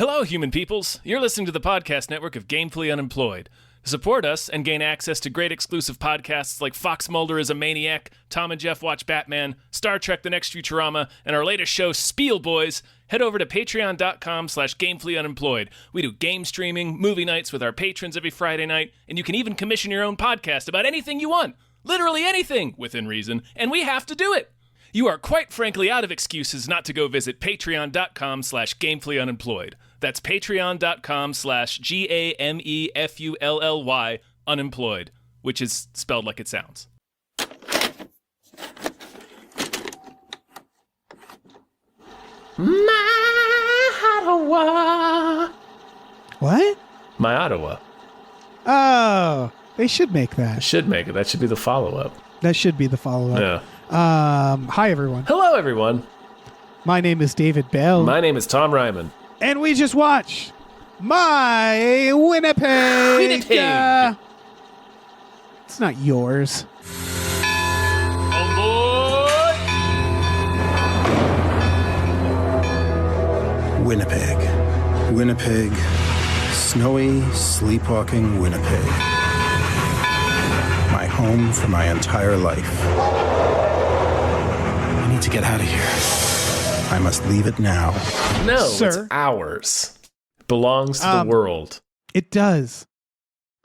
Hello, human peoples. You're listening to the podcast network of Gamefully Unemployed. To support us and gain access to great exclusive podcasts like Fox Mulder is a Maniac, Tom and Jeff Watch Batman, Star Trek The Next Futurama, and our latest show, Spiel Boys, head over to patreon.com/gamefullyunemployed. We do game streaming, movie nights with our patrons every Friday night, and you can even commission your own podcast about anything you want. Literally anything, within reason, and we have to do it. You are quite frankly out of excuses not to go visit patreon.com/gamefullyunemployed. That's patreon.com/GAMEFULLY unemployed, which is spelled like it sounds. My Ottawa. What? My Ottawa. Oh, they should make that. Should make it. That should be the follow-up. That should be the follow-up. Yeah. Hi, everyone. Hello, everyone. My name is David Bell. My name is Tom Ryman. And we just watched My Winnipeg. It's not yours. Winnipeg. Snowy, sleepwalking Winnipeg. My home for my entire life. I need to get out of here. I must leave it now. No, Sir. It's ours. It belongs to the world. It does.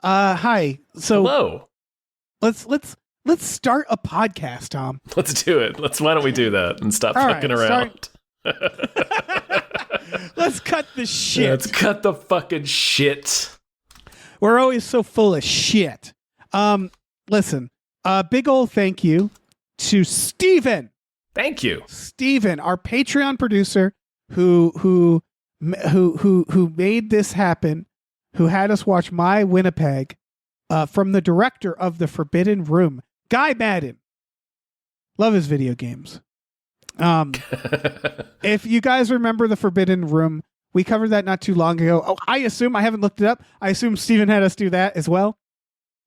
Hi. So Hello. let's start a podcast, Tom. Let's do it. Why don't we do that and stop All fucking right, around? Let's cut the shit. Let's cut the fucking shit. We're always so full of shit. Listen, big old thank you to Steven. Thank you. Steven, our Patreon producer who made this happen, who had us watch My Winnipeg, from the director of The Forbidden Room, Guy Madden. Love his video games. If you guys remember The Forbidden Room, we covered that not too long ago. Oh, I haven't looked it up. I assume Steven had us do that as well.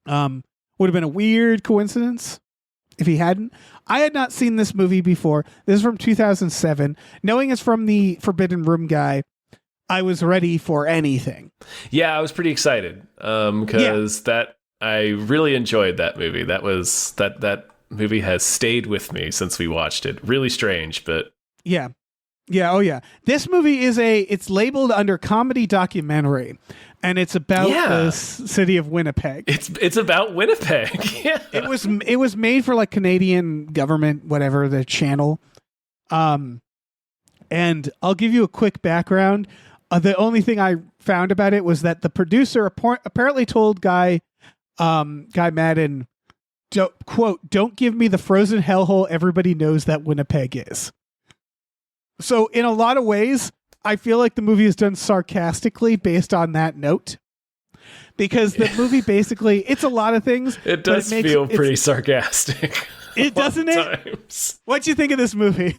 Would have been a weird coincidence if he hadn't. I had not seen this movie before. This is from 2007. Knowing it's from the Forbidden Room guy, I was ready for anything. Yeah, I was pretty excited because I really enjoyed that movie. That movie has stayed with me since we watched it. Really strange, but yeah. Oh yeah. This movie it's labeled under comedy documentary, and it's about the city of Winnipeg. It's about Winnipeg. Yeah. It was made for like Canadian government, whatever, the channel. And I'll give you a quick background. The only thing I found about it was that the producer apparently told Guy Madden, "Don't give me the frozen hellhole everybody knows that Winnipeg is." So in a lot of ways, I feel like the movie is done sarcastically based on that note. Because the movie basically, it's a lot of things. It does feel pretty sarcastic. It doesn't it? Times. What'd you think of this movie?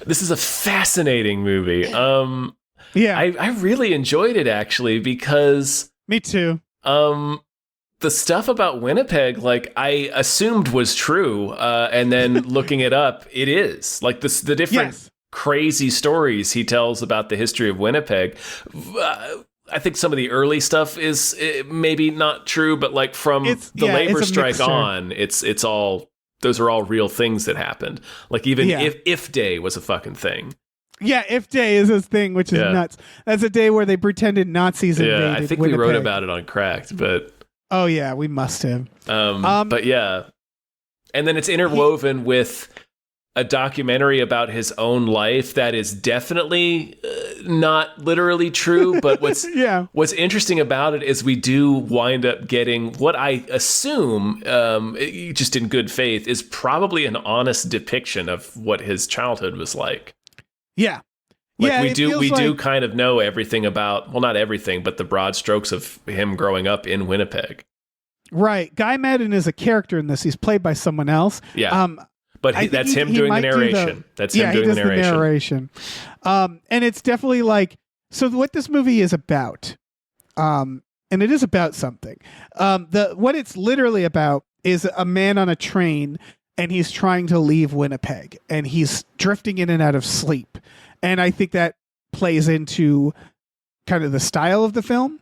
This is a fascinating movie. Yeah. I really enjoyed it actually because Me too. the stuff about Winnipeg, like I assumed was true, and then looking it up, it is. Like the different crazy stories he tells about the history of Winnipeg. I think some of the early stuff is maybe not true, but like from the labor strike on, it's all, those are all real things that happened. Like even if Day was a fucking thing. Yeah, If Day is his thing, which is nuts. That's a day where they pretended Nazis invaded I think Winnipeg. we wrote about it on Cracked, but oh yeah, we must have. But yeah, and then it's interwoven with a documentary about his own life that is definitely not literally true. But what's interesting about it is we do wind up getting what I assume, just in good faith, is probably an honest depiction of what his childhood was like. Yeah. We do kind of know everything about, well, not everything, but the broad strokes of him growing up in Winnipeg. Right. Guy Madden is a character in this. He's played by someone else. Yeah. But that's him doing the narration. That's him doing the narration. And it's definitely like, so what this movie is about, and it is about something. What it's literally about is a man on a train, and he's trying to leave Winnipeg, and he's drifting in and out of sleep. And I think that plays into kind of the style of the film,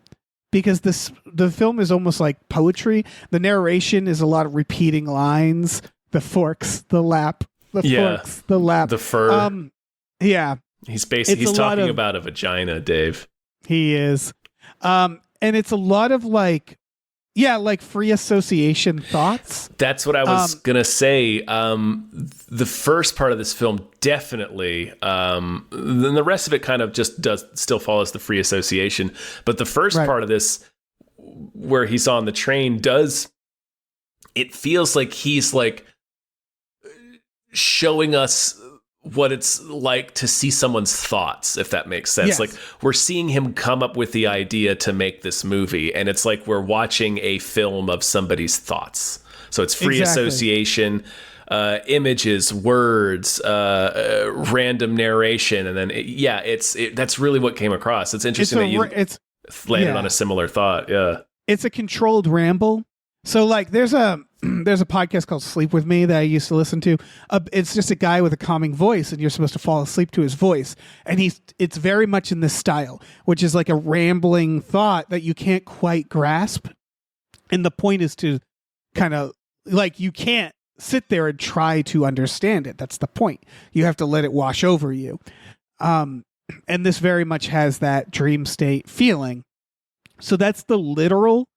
because the film is almost like poetry. The narration is a lot of repeating lines, the forks, the lap, the forks, the lap, the fur. Yeah. He's talking about a vagina, Dave. He is. And it's a lot of like free association thoughts. That's what I was going to say. The first part of this film definitely, then the rest of it kind of just still follows the free association. But the first part of this, where he's on the train, it feels like he's like showing us what it's like to see someone's thoughts, if that makes sense. Yes. Like, we're seeing him come up with the idea to make this movie, and it's like we're watching a film of somebody's thoughts. So it's free association, images, words, random narration, and then that's really what came across. It's interesting that you landed on a similar thought. Yeah, it's a controlled ramble. So like there's a podcast called Sleep With Me that I used to listen to. It's just a guy with a calming voice, and you're supposed to fall asleep to his voice. And it's very much in this style, which is like a rambling thought that you can't quite grasp. And the point is to kind of like, you can't sit there and try to understand it. That's the point. You have to let it wash over you. And this very much has that dream state feeling. So that's the literal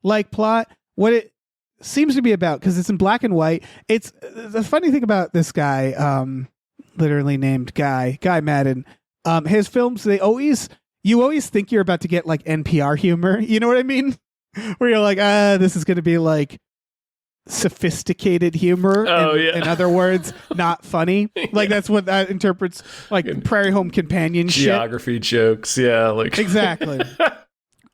like plot. What it seems to be about, because it's in black and white. It's the funny thing about this guy, literally named Guy Madden. His films, you always think you're about to get like NPR humor. You know what I mean? Where you're like, this is going to be like sophisticated humor. In other words, not funny. Like that's what that interprets, like Prairie Home Companion geography shit. Jokes. Yeah, like exactly.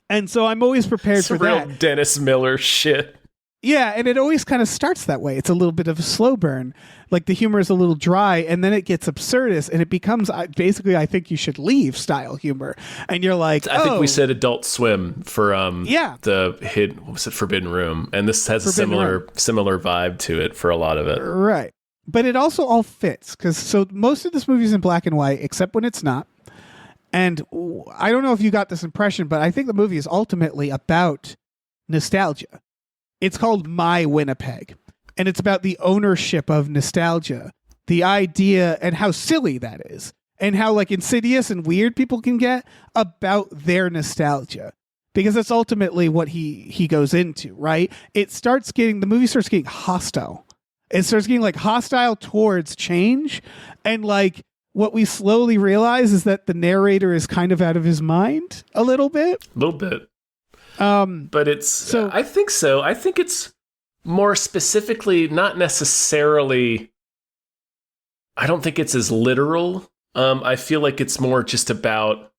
And so I'm always prepared for real that. Dennis Miller shit. Yeah, and it always kind of starts that way. It's a little bit of a slow burn. Like the humor is a little dry, and then it gets absurdist, and it becomes basically, I think you should leave style humor. And you're like, I think we said Adult Swim for the Forbidden Room, and this has a similar vibe to it for a lot of it. Right. But it also all fits, so most of this movie is in black and white, except when it's not. And I don't know if you got this impression, but I think the movie is ultimately about nostalgia. It's called My Winnipeg, and it's about the ownership of nostalgia, the idea, and how silly that is, and how like insidious and weird people can get about their nostalgia, because that's ultimately what he goes into, right? The movie starts getting hostile. It starts getting like hostile towards change, and like, what we slowly realize is that the narrator is kind of out of his mind a little bit. But it's, I think so. I think it's more specifically, not necessarily, I don't think it's as literal. I feel like it's more just about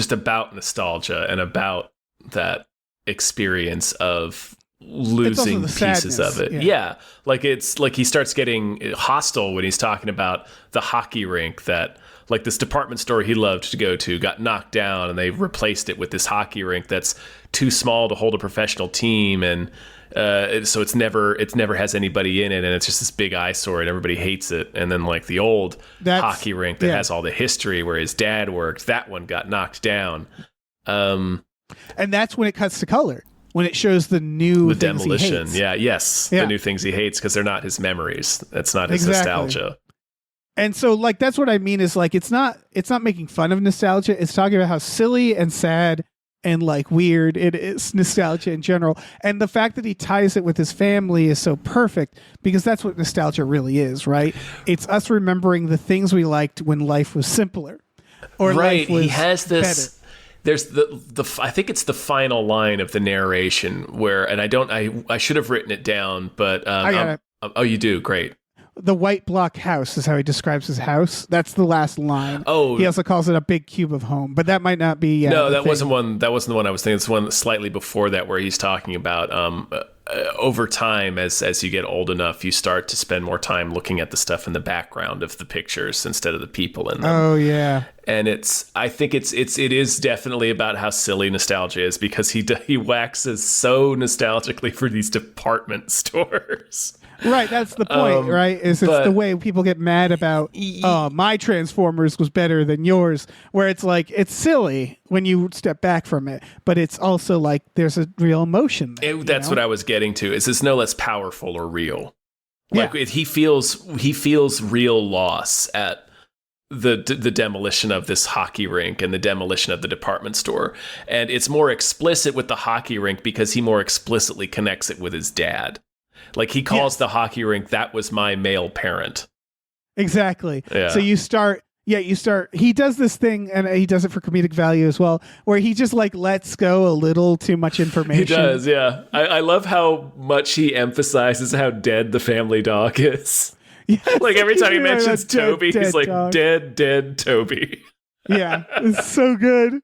nostalgia and about that experience of losing pieces of it. Yeah. Like it's like he starts getting hostile when he's talking about the hockey rink that like this department store he loved to go to got knocked down, and they replaced it with this hockey rink that's too small to hold a professional team, and so it's never has anybody in it, and it's just this big eyesore, and everybody hates it. And then like the old hockey rink that has all the history where his dad worked, that one got knocked down. And that's when it cuts to color. When it shows the demolition, the new things he hates, because they're not his memories. That's not his nostalgia. And so, like, that's what I mean is like it's not making fun of nostalgia. It's talking about how silly and sad and like weird it is, nostalgia in general. And the fact that he ties it with his family is so perfect, because that's what nostalgia really is, right? It's us remembering the things we liked when life was simpler, or life was he has this. Better. There's I think it's the final line of the narration where, and I should have written it down, but I got it. Oh, you do? Great. The white block house is how he describes his house. That's the last line. Oh, he also calls it a big cube of home, but that might not be. No, that wasn't one. That wasn't the one I was thinking. It's one slightly before that, where he's talking about over time, as you get old enough, you start to spend more time looking at the stuff in the background of the pictures instead of the people in them. Oh yeah. And I think it is definitely about how silly nostalgia is, because he waxes so nostalgically for these department stores. Right, that's the point, right? It's the way people get mad about, my Transformers was better than yours, where it's like, it's silly when you step back from it, but it's also like, there's a real emotion there. That's what I was getting to. Is it's no less powerful or real. Like he feels real loss at the demolition of this hockey rink and the demolition of the department store. And it's more explicit with the hockey rink because he more explicitly connects it with his dad. Like he calls the hockey rink, that was my male parent. Exactly. Yeah. So you start, he does this thing, and he does it for comedic value as well, where he just like lets go a little too much information. He does, yeah. I love how much he emphasizes how dead the family dog is. Yes, like every time he mentions Toby, he's like, dog. Dead Toby. Yeah, it's so good.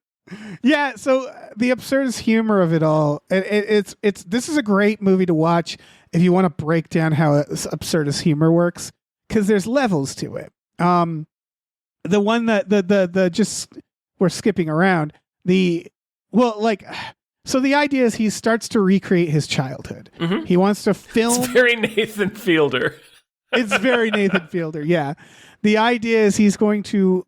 Yeah, so the absurdist humor of it all, it's this is a great movie to watch if you want to break down how absurdist humor works, because there's levels to it. The one that the just we're skipping around so the idea is he starts to recreate his childhood. Mm-hmm. He wants to film. It's very Nathan Fielder. It's very Nathan Fielder. Yeah, the idea is he's going to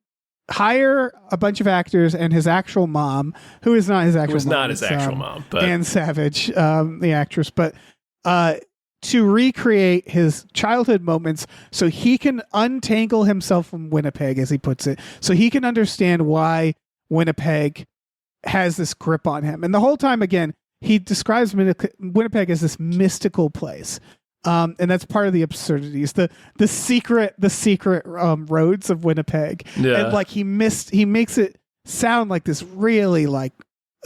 hire a bunch of actors and his actual mom, who is not his actual mom. Who was not his actual mom, but Anne Savage, the actress, but to recreate his childhood moments so he can untangle himself from Winnipeg, as he puts it, so he can understand why Winnipeg has this grip on him. And the whole time, again, he describes Winnipeg as this mystical place. And that's part of the absurdities, the secret roads of Winnipeg. Yeah. And like he makes it sound like this really like,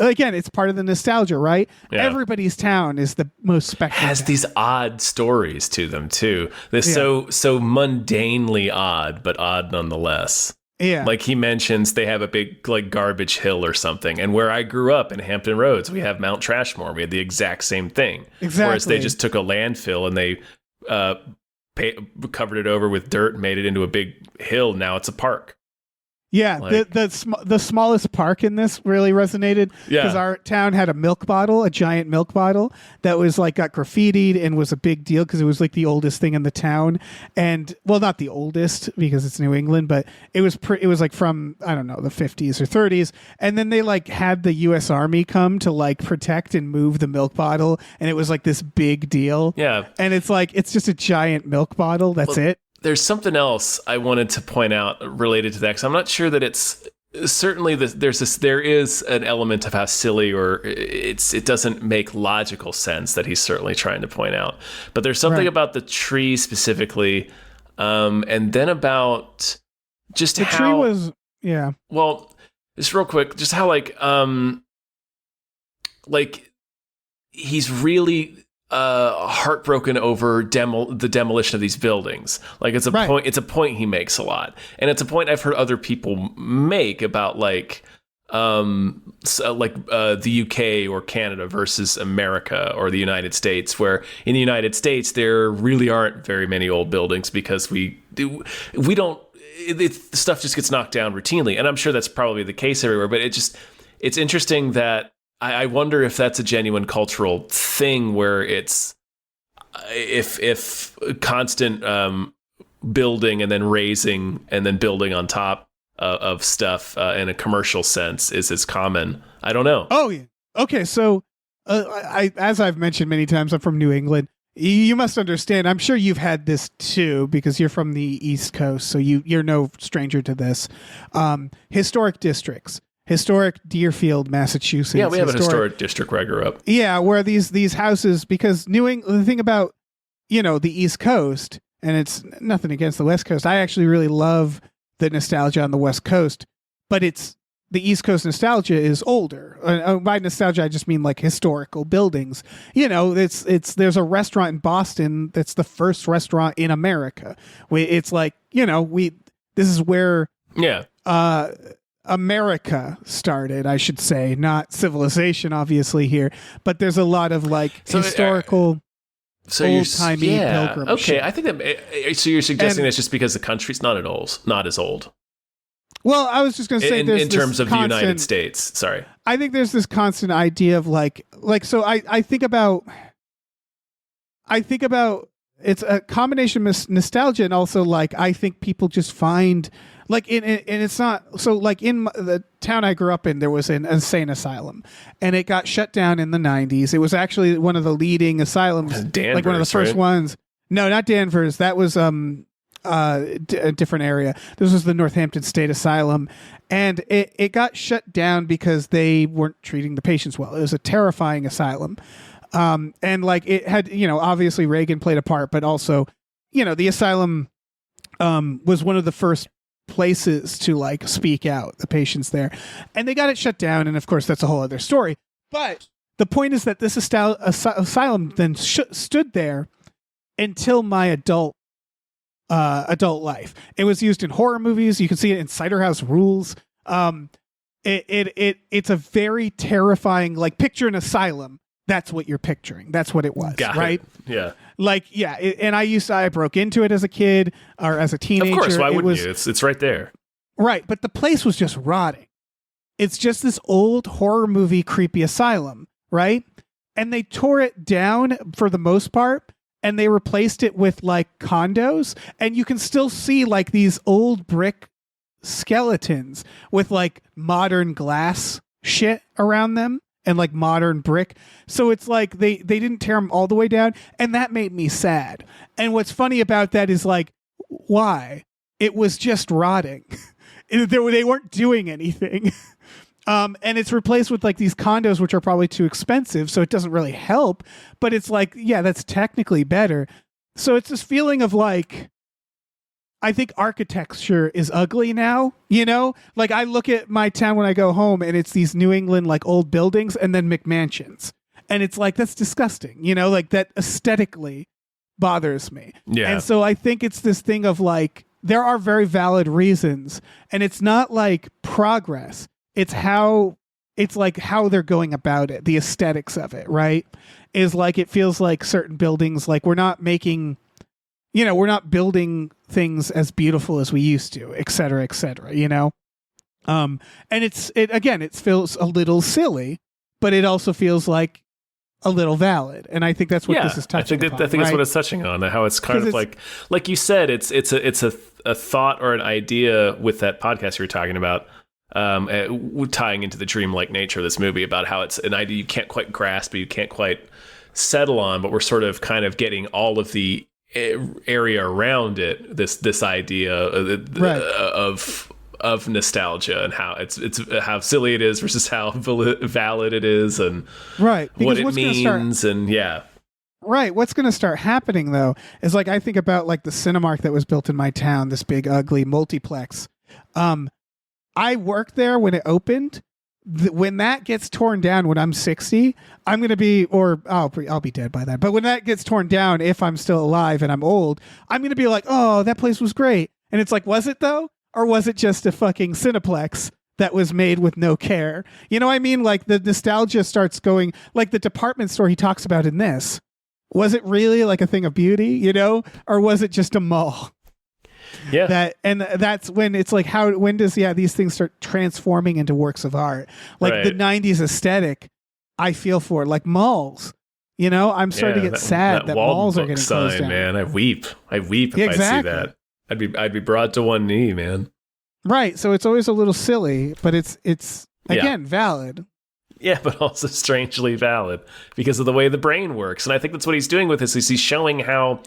again, it's part of the nostalgia, right? Yeah. Everybody's town is the most spectacular. Has these odd stories to them too. They're so mundanely odd, but odd nonetheless. Yeah. Like he mentions they have a big like garbage hill or something. And where I grew up in Hampton Roads, we have Mount Trashmore. We had the exact same thing. Exactly. Whereas they just took a landfill and they covered it over with dirt and made it into a big hill. Now it's a park. Yeah, like, the smallest park in this really resonated because our town had a giant milk bottle that was like got graffitied and was a big deal because it was like the oldest thing in the town, and well, not the oldest because it's New England, but it was like from I don't know the 50s or 30s, and then they like had the U.S. Army come to like protect and move the milk bottle, and it was like this big deal. Yeah, and it's like it's just a giant milk bottle. That's it. There's something else I wanted to point out related to that, because I'm not sure that it's certainly there is an element of how silly or it doesn't make logical sense that he's certainly trying to point out. But there's something about the tree specifically, and then about just the tree was Well, just real quick, just how like he's really heartbroken over the demolition of these buildings. Like it's a point he makes a lot, and it's a point I've heard other people make about the UK or Canada versus America or the United States, where in the United States there really aren't very many old buildings because stuff just gets knocked down routinely, and I'm sure that's probably the case everywhere. But it's interesting that I wonder if that's a genuine cultural thing where it's if constant building and then raising and then building on top of stuff in a commercial sense is as common. I don't know. Oh, yeah. Okay. So as I've mentioned many times, I'm from New England. You must understand. I'm sure you've had this too because you're from the East Coast. So you're no stranger to this. Historic districts. Historic Deerfield, Massachusetts. Yeah, we have a historic district where I grew up. Yeah, where these houses, because New England, the thing about, the East Coast, and it's nothing against the West Coast. I actually really love the nostalgia on the West Coast, but the East Coast nostalgia is older. By nostalgia, I just mean like historical buildings. There's a restaurant in Boston that's the first restaurant in America. It's like, this is where America started, I should say, not civilization, obviously here, but there's a lot of historical, old-timey pilgrim. Okay, shit. I think that. So you're suggesting that's just because the country's not as old. Well, I was just going to say, in terms of the United States. Sorry, I think there's this constant idea of like. So I think about it's a combination of nostalgia and also like I think people just find like and it's not so like in the town I grew up in there was an insane asylum and it got shut down in the 90s. It was actually one of the leading asylums, Danvers, like one of the first right? ones. No, not Danvers. That was a different area. This was the Northampton State Asylum, and it got shut down because they weren't treating the patients well. It was a terrifying asylum. And like it had, obviously Reagan played a part, but also, the asylum was one of the first places to like speak out, the patients there, and they got it shut down. And of course, that's a whole other story. But the point is that this asylum then stood there until my adult life. It was used in horror movies. You can see it in Cider House Rules. It's a very terrifying, like picture an asylum. That's what you're picturing. That's what it was, right? Yeah. Like, yeah. And I broke into it as a kid or as a teenager. Of course, why wouldn't you? It's right there. Right. But the place was just rotting. It's just this old horror movie, creepy asylum, right? And they tore it down for the most part. And they replaced it with like condos. And you can still see like these old brick skeletons with like modern glass shit around them. And like modern brick. So it's like they didn't tear them all the way down. And that made me sad. And what's funny about that is like, why? It was just rotting. They weren't doing anything. And it's replaced with like these condos, which are probably too expensive. So it doesn't really help. But it's like, yeah, that's technically better. So it's this feeling of like, I think architecture is ugly now, like I look at my town when I go home and it's these New England, like old buildings and then McMansions. And it's like, that's disgusting, like that aesthetically bothers me. Yeah. And so I think it's this thing of like, there are very valid reasons and it's not like progress. It's like how they're going about it. The aesthetics of it, right? Is like, it feels like certain buildings, like we're not making, we're not building things as beautiful as we used to, et cetera, and it feels a little silly, but it also feels like a little valid. And I think that's what this is touching upon. I think that's what it's touching on, how it's kind of like you said, it's a thought or an idea with that podcast you were talking about, tying into the dreamlike nature of this movie about how it's an idea you can't quite grasp, you can't quite settle on, but we're sort of kind of getting all of the area around it, this idea of nostalgia and how it's how silly it is versus how valid it is and right what it means right. What's going to start happening though is like I think about like the Cinemark that was built in my town, this big ugly multiplex. I worked there when it opened. When that gets torn down when I'm 60, I'm going to be, or I'll be dead by then. But when that gets torn down, if I'm still alive and I'm old, I'm going to be like, oh, that place was great. And it's like, was it though? Or was it just a fucking Cineplex that was made with no care? You know what I mean? Like the nostalgia starts going, like the department store he talks about in this. Was it really like a thing of beauty, or was it just a mall? Yeah. That's when it's like, when does these things start transforming into works of art? Like the 90s aesthetic, I feel for like malls. I'm starting to get sad that malls are getting closed down. Man, I weep if I see that. I'd be brought to one knee, man. Right. So it's always a little silly, but it's again valid. Yeah, but also strangely valid because of the way the brain works. And I think that's what he's doing with this is he's showing how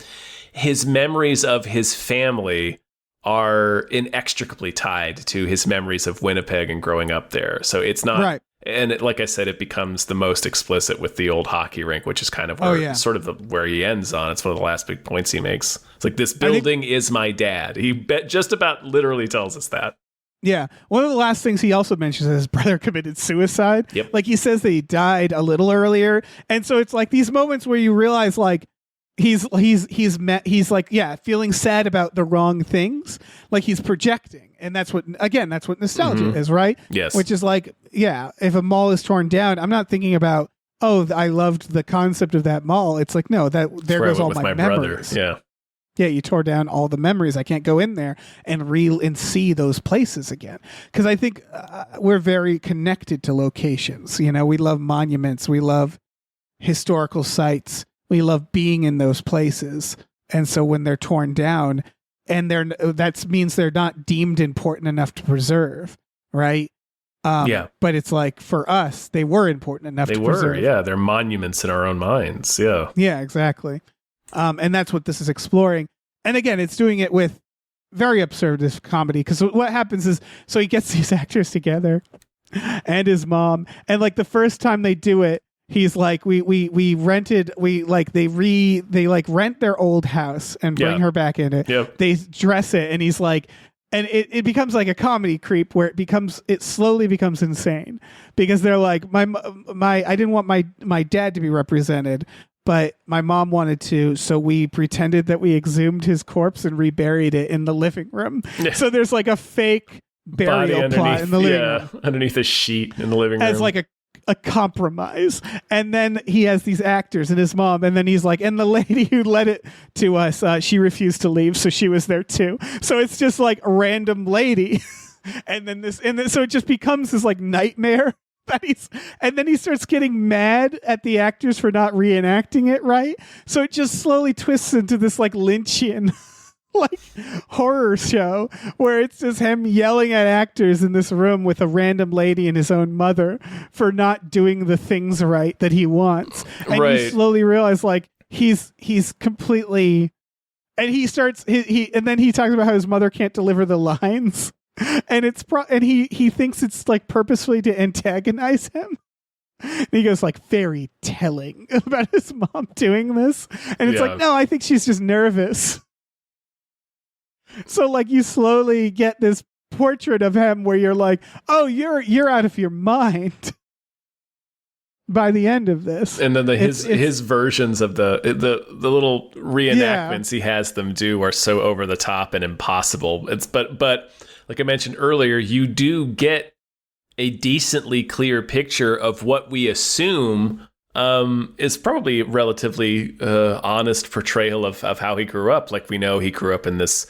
his memories of his family are inextricably tied to his memories of Winnipeg and growing up there. So it's not, right. And like I said, it becomes the most explicit with the old hockey rink, which is kind of where, sort of where he ends on. It's one of the last big points he makes. It's like, this building is my dad. He just about literally tells us that. Yeah. One of the last things he also mentions is his brother committed suicide. Yep. Like he says that he died a little earlier. And so it's like these moments where you realize like, he's like, feeling sad about the wrong things. Like he's projecting. And that's what nostalgia is, right? Yes. Which is like, if a mall is torn down, I'm not thinking about, oh, I loved the concept of that mall. It's like, no, there goes all my memories. Brother. Yeah. Yeah, you tore down all the memories. I can't go in there and see those places again. Because I think we're very connected to locations. We love monuments. We love historical sites. We love being in those places. And so when they're torn down, and that means they're not deemed important enough to preserve, right? But it's like, for us, they were important enough to preserve. Yeah. They're monuments in our own minds. Yeah. Yeah, exactly. And that's what this is exploring. And again, it's doing it with very absurdist comedy, because what happens is, so he gets these actors together and his mom, and like the first time they do it, he's like, they rent their old house and bring her back in it. Yep. They dress it, and he's like, and it becomes like a comedy creep where it slowly becomes insane, because they're like, I didn't want my dad to be represented, but my mom wanted to, so we pretended that we exhumed his corpse and reburied it in the living room. Yeah. So there's like a fake burial plot in the living room. Underneath a sheet in the living room. As like a compromise. And then he has these actors and his mom, and then he's like, and the lady who led it to us, she refused to leave, so she was there too. So it's just like a random lady. and then so it just becomes this like nightmare. And then he starts getting mad at the actors for not reenacting it right. So it just slowly twists into this like Lynchian like horror show where it's just him yelling at actors in this room with a random lady and his own mother for not doing the things right that he wants. And you slowly realize like he's completely, and he starts and then he talks about how his mother can't deliver the lines. And and he thinks it's like purposefully to antagonize him. And he goes like very telling about his mom doing this. And it's like, no, I think she's just nervous. So like you slowly get this portrait of him where you're like, oh, you're out of your mind by the end of this. And then his versions of the little reenactments he has them do are so over the top and impossible. But like I mentioned earlier, you do get a decently clear picture of what we assume is probably a relatively honest portrayal of how he grew up. Like we know he grew up in this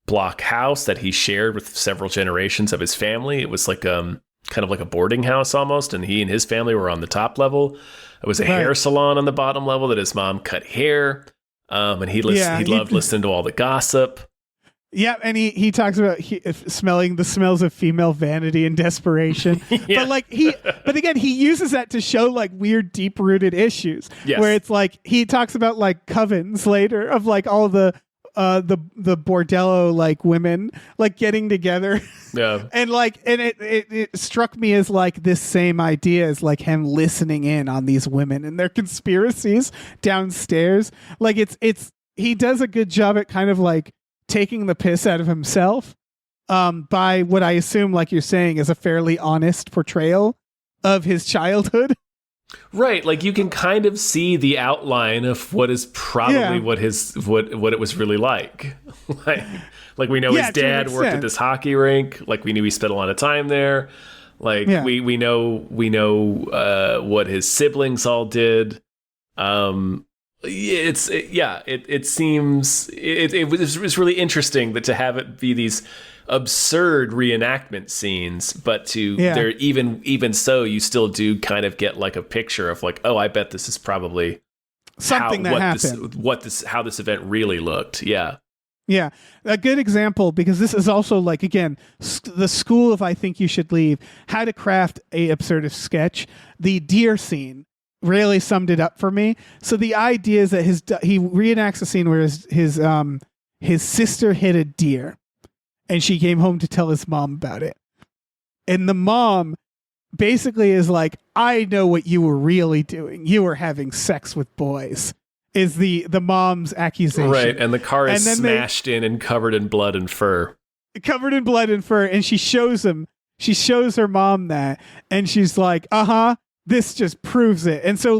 block house that he shared with several generations of his family. It was like kind of like a boarding house almost, and he and his family were on the top level. It was a hair salon on the bottom level that his mom cut hair, and he loved listening to all the gossip. Yeah, and he talks about smelling the smells of female vanity and desperation. But again, he uses that to show like weird, deep-rooted issues. Yes. Where it's like he talks about like covens later of like all the bordello like women like getting together. Yeah. and it struck me as like this same idea as like him listening in on these women and their conspiracies downstairs. Like he does a good job at kind of like taking the piss out of himself by what I assume, like you're saying, is a fairly honest portrayal of his childhood. Right, like you can kind of see the outline of what is probably what it was really like. like we know his dad worked at this hockey rink. Like we knew he spent a lot of time there. Like we know what his siblings all did. It was really interesting that to have it be these absurd reenactment scenes, but there even so you still do kind of get like a picture of like, oh, I bet this is probably something that happened. How this event really looked. Yeah. A good example, because this is also like, again, the school of I Think You Should Leave, how to craft a absurdist sketch. The deer scene really summed it up for me. So the idea is that he reenacts a scene where his sister hit a deer and she came home to tell his mom about it. And the mom basically is like, I know what you were really doing. You were having sex with boys, is the mom's accusation. Right. And the car is smashed in and covered in blood and fur. Covered in blood and fur. And she shows her mom that. And she's like, this just proves it. And so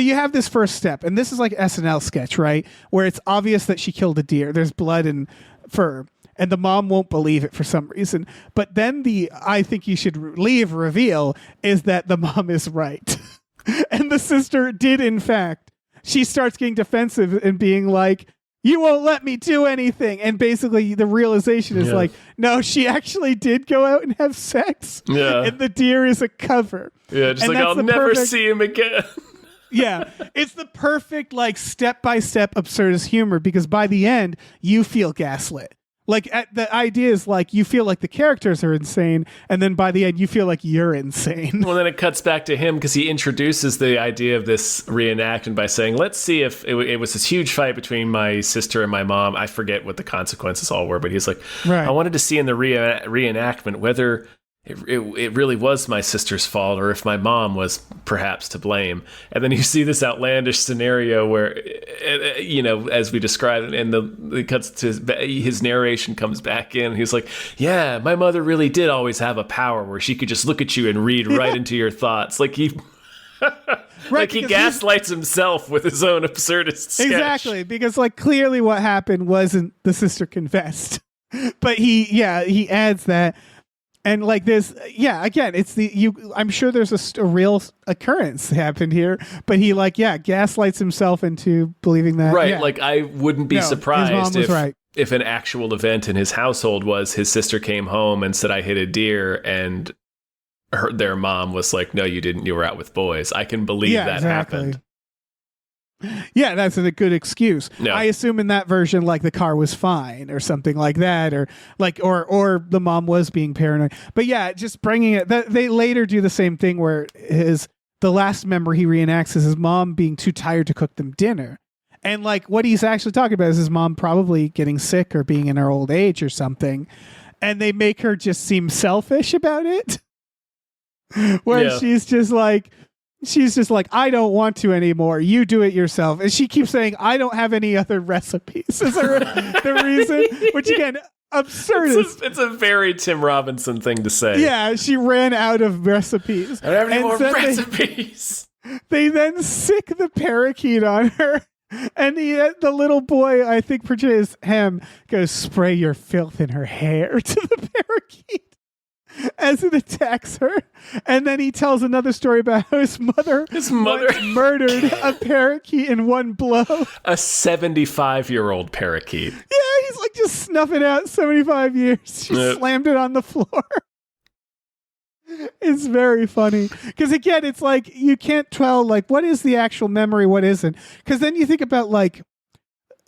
you have this first step, and this is like SNL sketch, right? Where it's obvious that she killed a deer. There's blood and fur, and the mom won't believe it for some reason. But then the I Think You Should Leave reveal is that the mom is right. And the sister did, in fact. She starts getting defensive and being like, you won't let me do anything. And basically the realization is like, no, she actually did go out and have sex. Yeah. And the deer is a cover. Yeah, just and like, I'll never see him again. Yeah, it's the perfect like step-by-step absurdist humor because by the end you feel gaslit. Like the idea is like you feel like the characters are insane, and then by the end you feel like you're insane. Well, then it cuts back to him because he introduces the idea of this reenactment by saying, let's see if it was this huge fight between my sister and my mom. I forget what the consequences all were, but he's like, I wanted to see in the reenactment whether it really was my sister's fault or if my mom was perhaps to blame. And then you see this outlandish scenario where, as we described, and it cuts to his narration comes back in. And he's like, yeah, my mother really did always have a power where she could just look at you and read right into your thoughts. Like he... like he gaslights himself with his own absurdist sketch. Exactly, because like clearly what happened wasn't the sister confessed. But he adds that. And like this, again, it's I'm sure there's a real occurrence happened here, but he gaslights himself into believing that. Right. Like I wouldn't be surprised if an actual event in his household was his sister came home and said, I hit a deer, and their mom was like, no, you didn't. You were out with boys. I can believe that happened. Yeah, that's a good excuse. No. I assume in that version, like the car was fine or something like that, or like, or the mom was being paranoid. But yeah, just bringing it. They later do the same thing where the last memory he reenacts is his mom being too tired to cook them dinner, and like what he's actually talking about is his mom probably getting sick or being in her old age or something, and they make her just seem selfish about it, where she's just like, I don't want to anymore. You do it yourself. And she keeps saying, I don't have any other recipes. Is the reason? Which again, absurd. It's a very Tim Robinson thing to say. Yeah, she ran out of recipes. I don't have any more recipes. They then sick the parakeet on her. And the little boy, I think portrays him, goes, spray your filth in her hair to the parakeet as it attacks her. And then he tells another story about how his mother murdered a parakeet in one blow. A 75-year-old parakeet. Yeah, he's like just snuffing out 75 years. She slammed it on the floor. It's very funny. Because again, it's like you can't tell like what is the actual memory, what isn't. Because then you think about like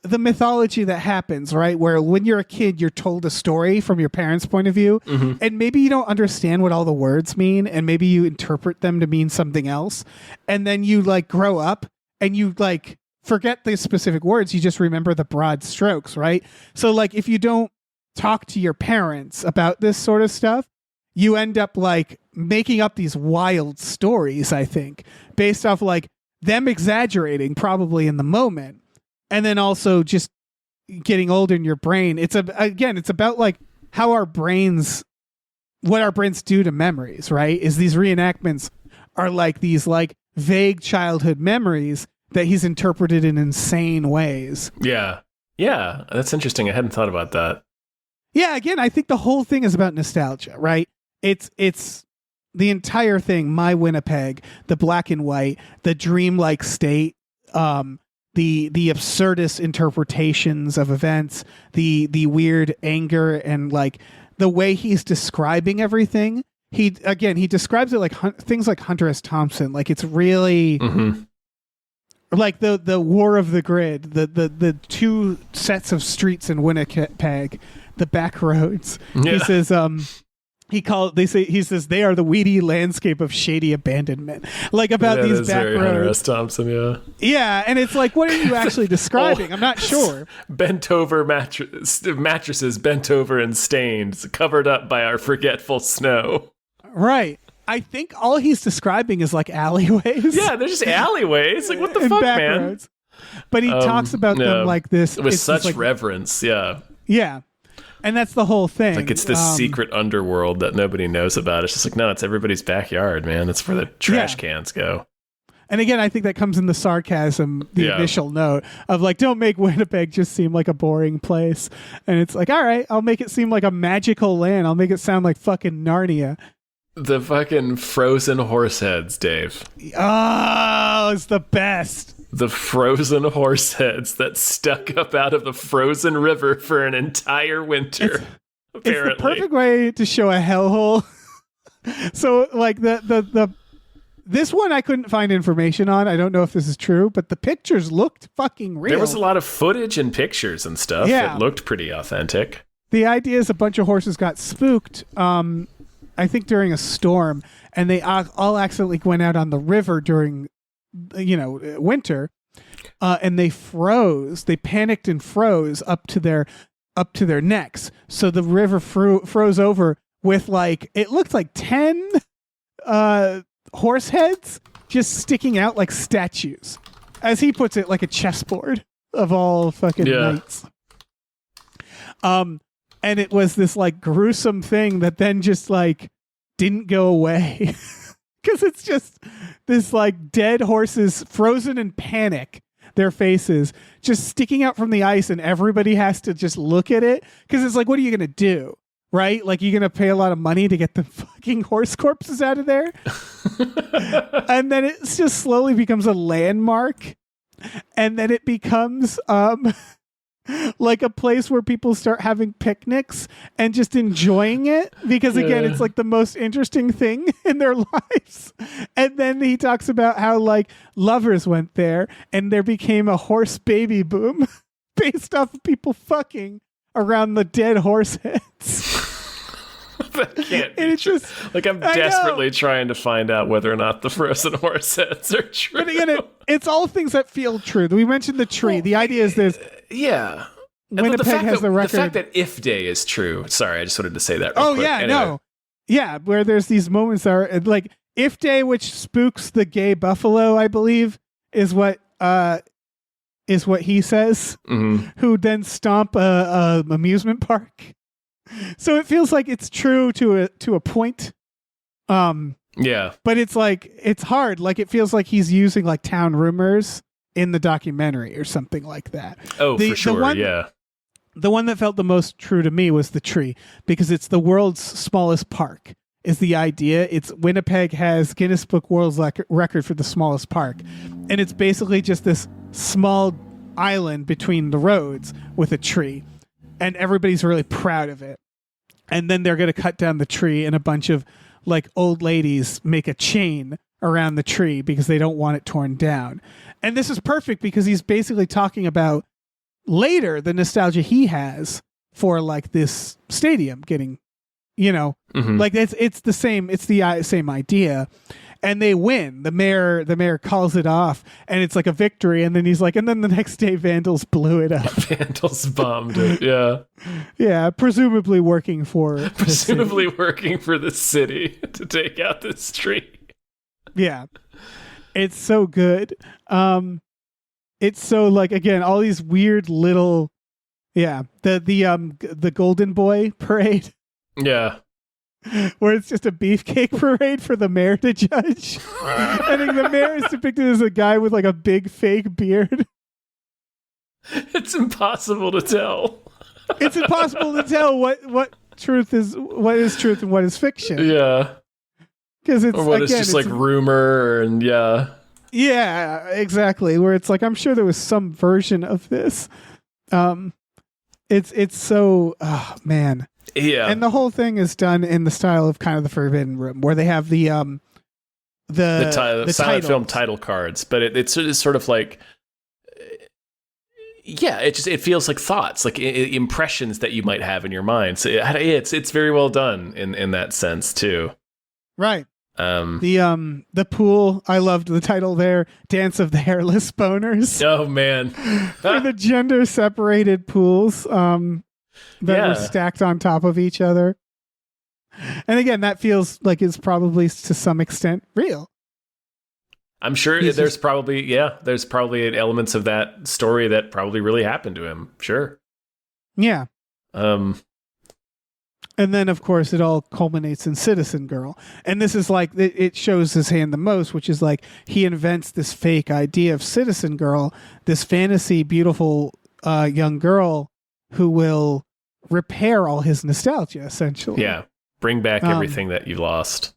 the mythology that happens, right? Where when you're a kid, you're told a story from your parents' point of view, and maybe you don't understand what all the words mean, and maybe you interpret them to mean something else. And then you like grow up and you like forget the specific words. You just remember the broad strokes, right? So like if you don't talk to your parents about this sort of stuff, you end up like making up these wild stories, I think, based off like them exaggerating probably in the moment. And then also just getting older in your brain. It's about like how what our brains do to memories, right? Is these reenactments are like these like vague childhood memories that he's interpreted in insane ways. Yeah. Yeah. That's interesting. I hadn't thought about that. Yeah. Again, I think the whole thing is about nostalgia, right? It's the entire thing. My Winnipeg, the black and white, the dreamlike state, the absurdist interpretations of events, the weird anger, and like the way he's describing everything. He describes it like things like Hunter S. Thompson. Like it's really like the War of the Grid, the two sets of streets in Winnipeg, the back roads. Yeah. He says, he says they are the weedy landscape of shady abandonment. Like about these back roads. Hunter S. Thompson, yeah. Yeah, and it's like, what are you actually describing? I'm not sure. Bent over mattresses bent over and stained, covered up by our forgetful snow. Right. I think all he's describing is like alleyways. Yeah, they're just alleyways. Like, what the fuck, man? Roads. But he talks about them like this. With such like, reverence, yeah. Yeah. And that's the whole thing. Like it's this secret underworld that nobody knows about. It's just like, no, it's everybody's backyard, man. That's where the trash cans go. And again, I think that comes in the sarcasm, the initial note of like, don't make Winnipeg just seem like a boring place. And it's like, all right, I'll make it seem like a magical land. I'll make it sound like fucking Narnia. The fucking frozen horse heads, Dave. Oh, it's the best. The frozen horse heads that stuck up out of the frozen river for an entire winter. Apparently. It's the perfect way to show a hellhole. So like the This one I couldn't find information on. I don't know if this is true, but the pictures looked fucking real. There was a lot of footage and pictures and stuff. Yeah. It looked pretty authentic. The idea is a bunch of horses got spooked, I think during a storm, and they all accidentally went out on the river during, winter, and they froze. They panicked and froze up to their necks. So the river froze over with it looked like 10 horse heads just sticking out like statues, as he puts it, like a chessboard of all fucking knights. And it was this gruesome thing that then just didn't go away because it's just this dead horses frozen in panic, their faces just sticking out from the ice, and everybody has to just look at it because it's what are you gonna do, right? You're gonna pay a lot of money to get the fucking horse corpses out of there. And then it just slowly becomes a landmark, and then it becomes a place where people start having picnics and just enjoying it because again it's the most interesting thing in their lives. And then he talks about how lovers went there and there became a horse baby boom based off of people fucking around the dead horse heads. That can't be true. I'm desperately trying to find out whether or not the frozen horse heads are true. But again, it's all things that feel true. We mentioned the tree. The idea is there's... Yeah. Winnipeg has the record. The fact that If Day is true. Sorry, I just wanted to say that real Oh, quick. yeah, anyway. no. Yeah, where there's these moments that are If Day, which spooks the gay buffalo, I believe, is what he says, who then stomp a amusement park. So it feels like it's true to a point. Yeah. But it's hard. It feels like he's using town rumors in the documentary or something like that. Oh, for sure. Yeah. The one that felt the most true to me was the tree, because it's the world's smallest park is the idea. It's Winnipeg has Guinness Book World Record for the smallest park. And it's basically just this small island between the roads with a tree. And everybody's really proud of it. And then they're going to cut down the tree, and a bunch of old ladies make a chain around the tree because they don't want it torn down. And this is perfect because he's basically talking about later the nostalgia he has for this stadium getting, it's the same idea. And they win. The mayor calls it off, and it's a victory. And then he's and then the next day Vandals blew it up. Vandals bombed it. Yeah. Yeah, presumably working for the city to take out this tree. Yeah. It's so good. It's so again, all these weird little the Golden Boy parade. Yeah. Where it's just a beefcake parade for the mayor to judge. I think the mayor is depicted as a guy with a big fake beard. It's impossible to tell. It's impossible to tell what is truth and what is fiction. Yeah. Because it's what is just rumor and yeah. Yeah, exactly. Where it's I'm sure there was some version of this. It's so man. Yeah. And the whole thing is done in the style of kind of the Forbidden Room, where they have the silent film title cards, but it's sort of it feels like thoughts, impressions that you might have in your mind. So it's very well done in that sense too. Right. The pool, I loved the title there, Dance of the Hairless Boners. Oh man. For the gender separated pools that were stacked on top of each other. And again, that feels like it's probably to some extent real. I'm sure there's probably elements of that story that probably really happened to him. Sure. Yeah. And then, of course, it all culminates in Citizen Girl. And this is it shows his hand the most, which is he invents this fake idea of Citizen Girl, this fantasy, beautiful young girl who will repair all his nostalgia, essentially. Yeah. Bring back everything that you lost.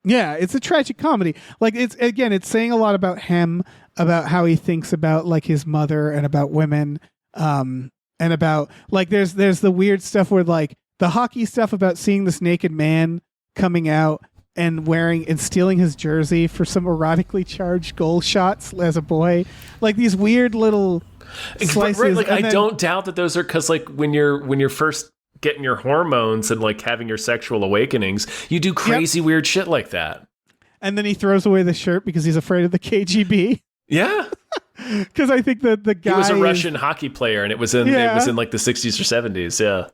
Yeah, it's a tragic comedy. It's saying a lot about him, about how he thinks about his mother and about women, and about there's the weird stuff where the hockey stuff about seeing this naked man coming out and wearing and stealing his jersey for some erotically charged goal shots as a boy. Like these weird little slices. Right, like I don't doubt that those are because like when you're first getting your hormones and like having your sexual awakenings, you do crazy weird shit like that. And then he throws away the shirt because he's afraid of the KGB. Yeah. Because I think that the guy he was a Russian hockey player, and it was in like the 60s or 70s.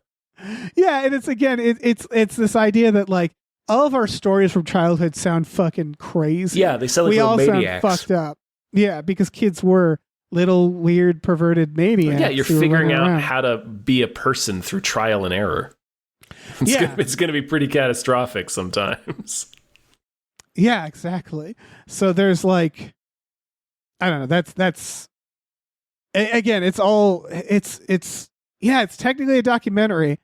Yeah, and it's this idea that like all of our stories from childhood sound fucking crazy. Yeah, they sound like we all maniacs. Sound fucked up. Yeah, because kids were little weird perverted maniacs. Yeah, you're figuring out how to be a person through trial and error. It's going to be pretty catastrophic sometimes. Yeah, exactly. So there's like, I don't know. That's again. It's technically a documentary.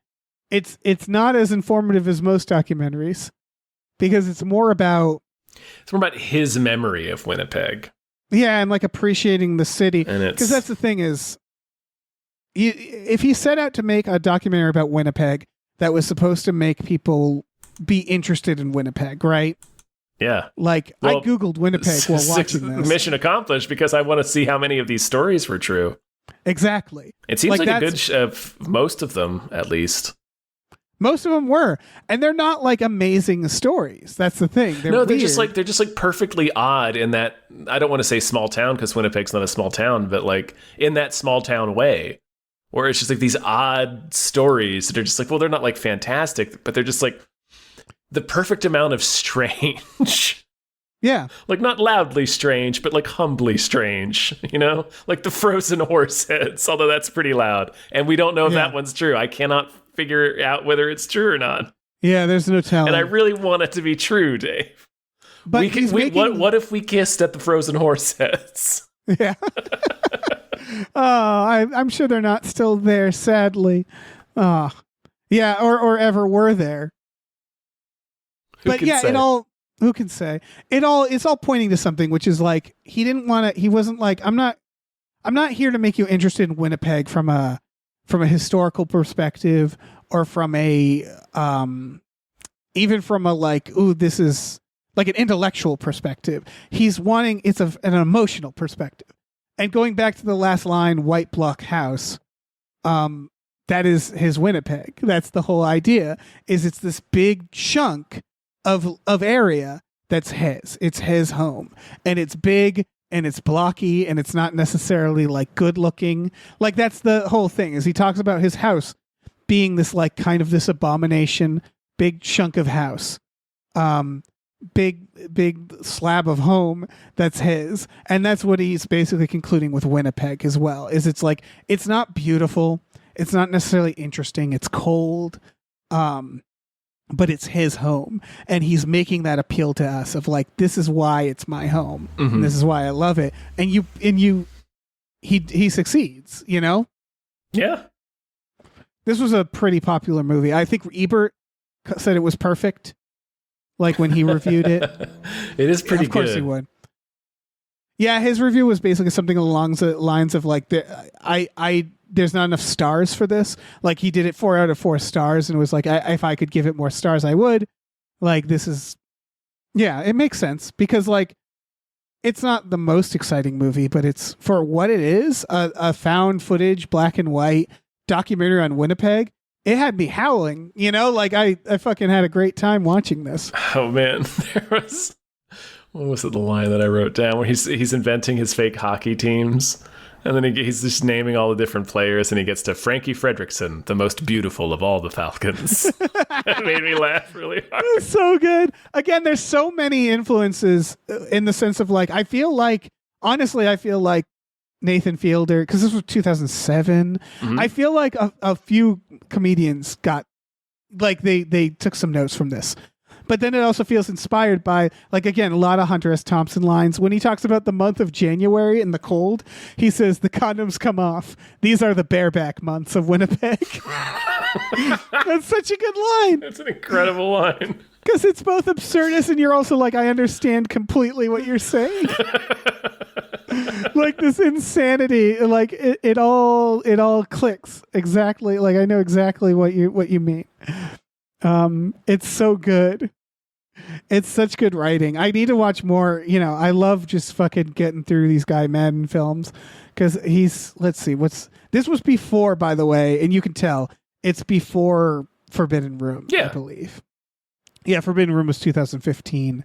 It's not as informative as most documentaries because it's more about his memory of Winnipeg. Yeah, and like appreciating the city. Because that's the thing is, if he set out to make a documentary about Winnipeg that was supposed to make people be interested in Winnipeg, right? Yeah. Like, I Googled Winnipeg while watching this. Mission accomplished because I want to see how many of these stories were true. Exactly. It seems like a good most of them, at least. Most of them were, and they're not like amazing stories. That's the thing. They're just like perfectly odd in that. I don't want to say small town because Winnipeg's not a small town, but like in that small town way, where it's just like these odd stories that are just like, well, they're not like fantastic, but they're just like the perfect amount of strange. Yeah. Like not loudly strange, but like humbly strange, you know? Like the frozen horse heads, although that's pretty loud. And we don't know if that one's true. I cannot figure out whether it's true or not. Yeah, there's no telling. And I really want it to be true, Dave. But what if we kissed at the frozen horse heads? Yeah. I'm sure they're not still there, sadly. Yeah, or ever were there. But yeah, say? Who can say? It's all pointing to something, which is like he wasn't like, I'm not here to make you interested in Winnipeg from a historical perspective or from a even from a like, ooh, this is like an intellectual perspective. He's wanting an emotional perspective. And going back to the last line, white block house, that is his Winnipeg. That's the whole idea, is it's this big chunk of area that's his. It's his home. And it's big and it's blocky and it's not necessarily like good looking. Like that's the whole thing, is he talks about his house being this like kind of this abomination, big chunk of house. Big slab of home that's his. And that's what he's basically concluding with Winnipeg as well, is it's like, it's not beautiful. It's not necessarily interesting. It's cold. But it's his home. And he's making that appeal to us of like, this is why it's my home. Mm-hmm. And this is why I love it. And he succeeds, you know? Yeah. This was a pretty popular movie. I think Ebert said it was perfect. Like when he reviewed it. It is pretty good. Of course he would. Yeah, his review was basically something along the lines of like, there's not enough stars for this. Like he did it 4 out of 4 stars and was like, if I could give it more stars, I would. Like this is, yeah, it makes sense because like, it's not the most exciting movie, but it's for what it is, a found footage, black and white documentary on Winnipeg. It had me howling, you know, like I fucking had a great time watching this. Oh man, what was it, the line that I wrote down where he's inventing his fake hockey teams, and then he's just naming all the different players, and he gets to Frankie Fredrickson, the most beautiful of all the Falcons. That made me laugh really hard. It's so good. Again, there's so many influences in the sense of like, I feel like Nathan Fielder, because this was 2007. Mm-hmm. I feel like a few comedians got, like they took some notes from this. But then it also feels inspired by, like, again, a lot of Hunter S. Thompson lines. When he talks about the month of January and the cold, he says, the condoms come off. These are the bareback months of Winnipeg. That's such a good line. That's an incredible line. Because it's both absurdist and you're also like, I understand completely what you're saying. Like this insanity, like it all clicks exactly. Like I know exactly what you mean. It's so good. It's such good writing. I need to watch more. You know, I love just fucking getting through these Guy Madden films because let's see, this was before, by the way, and you can tell it's before Forbidden Room, I believe. Yeah, Forbidden Room was 2015.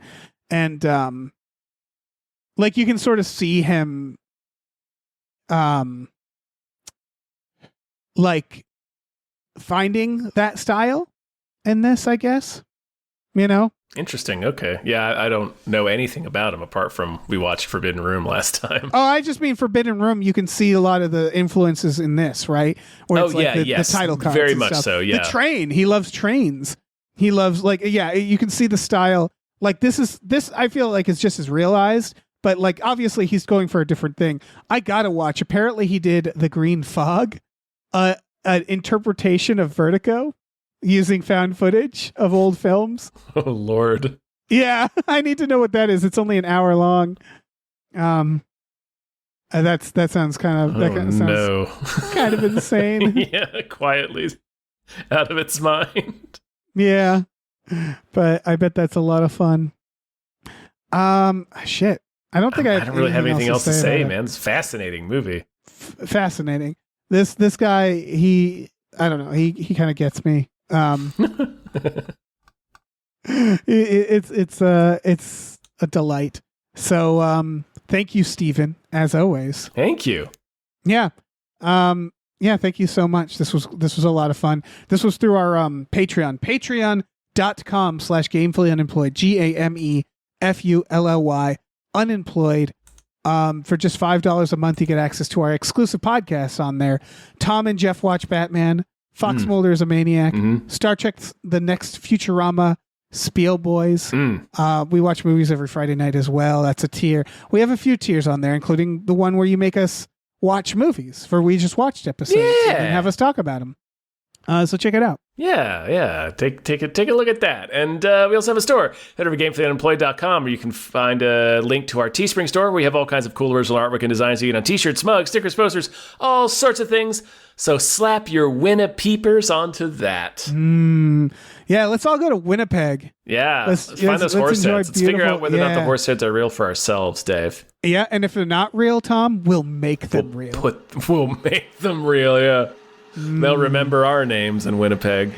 And, like, you can sort of see him, like, finding that style in this, I guess. You know? Interesting. Okay. Yeah, I don't know anything about him apart from we watched Forbidden Room last time. Oh, I just mean Forbidden Room. You can see a lot of the influences in this, right? Where it's the title cards. Very much stuff. so, yeah. The train. He loves trains. He loves, like, you can see the style. Like, this I feel like is just as realized, but, like, obviously he's going for a different thing. I gotta watch. Apparently he did The Green Fog, an interpretation of Vertigo, using found footage of old films. Oh Lord. Yeah, I need to know what that is. It's only an hour long. That sounds kind of insane. Yeah, quietly out of its mind. Yeah. But I bet that's a lot of fun. Shit. I don't don't really have anything else to say, man. It's a fascinating movie. Fascinating. This guy, I don't know. He kind of gets me. It's a delight. So thank you, Stephen, as always. Thank you. Yeah. Thank you so much. This was a lot of fun. This was through our Patreon. Patreon.com/gamefullyunemployed. GAMEFULLY unemployed. For just $5 a month, you get access to our exclusive podcasts on there. Tom and Jeff watch Batman. Fox Mulder is a maniac. Mm-hmm. Star Trek: The Next Futurama. Spiel Boys. We watch movies every Friday night as well. That's a tier. We have a few tiers on there, including the one where you make us watch movies for We Just Watched episodes and have us talk about them. So check it out. Yeah. Take a look at that. And we also have a store. Head over to GameFullyUnemployed.com where you can find a link to our Teespring store where we have all kinds of cool original artwork and designs you get on t-shirts, mugs, stickers, posters, all sorts of things. So slap your Winnipeepers onto that. Yeah, let's all go to Winnipeg. Yeah, let's find those horse heads. Let's figure out whether or not the horse heads are real for ourselves, Dave. Yeah, and if they're not real, Tom, we'll make them real. We'll make them real, yeah. They'll remember our names in Winnipeg.